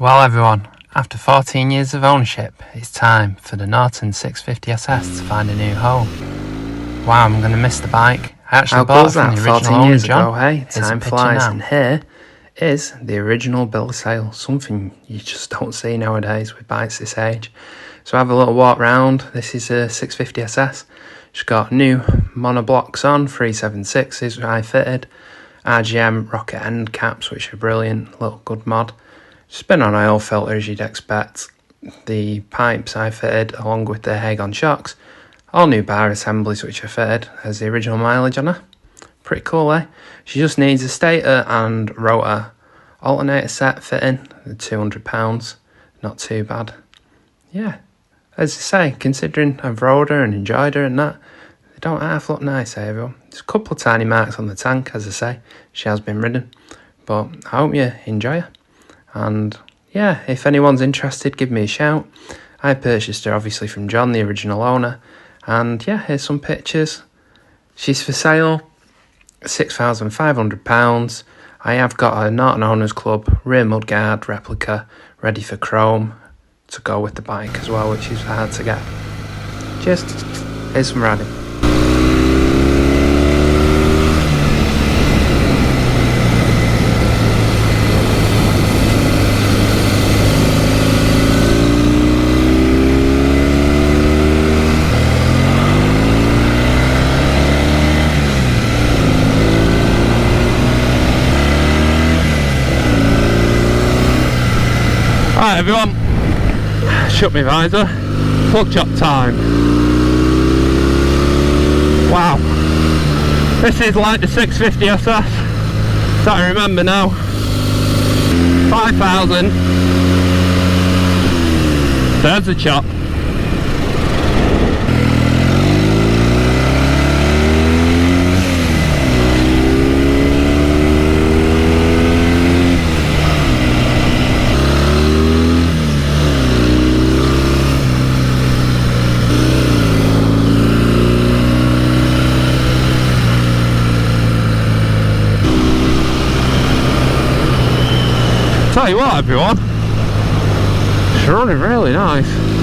Well everyone, after 14 years of ownership, it's time for the Norton 650SS to find a new home. Wow, I'm going to miss the bike. I actually bought it from the original owner, John. Hey, time flies, and here is the original bill of sale, something you just don't see nowadays with bikes this age. So have a little walk round. This is a 650SS. It's got new monoblocks on, 376s I fitted, RGM rocket end caps, which are brilliant, little good mod. Spin on oil filter as you'd expect. The pipes I fitted along with the Hagon shocks. All new bar assemblies which are fitted as the original mileage on her. Pretty cool, eh? She just needs a stator and rotor alternator set fitting, £200. Not too bad. Yeah, as I say, considering I've rode her and enjoyed her and that, they don't half look nice, eh everyone? There's a couple of tiny marks on the tank, as I say. She has been ridden. But I hope you enjoy her. And yeah, if anyone's interested, give me a shout. I purchased her obviously from John, the original owner. And yeah, here's some pictures. She's for sale, £6,500. I have got a Norton Owners Club rear mudguard replica ready for chrome to go with the bike as well, which is hard to get. Cheers. Here's some riding. Alright everyone, shut my visor, plug chop time. Wow, this is like the 650SS that I remember now. 5,000, there's the chop. Tell you what everyone, it's running really nice.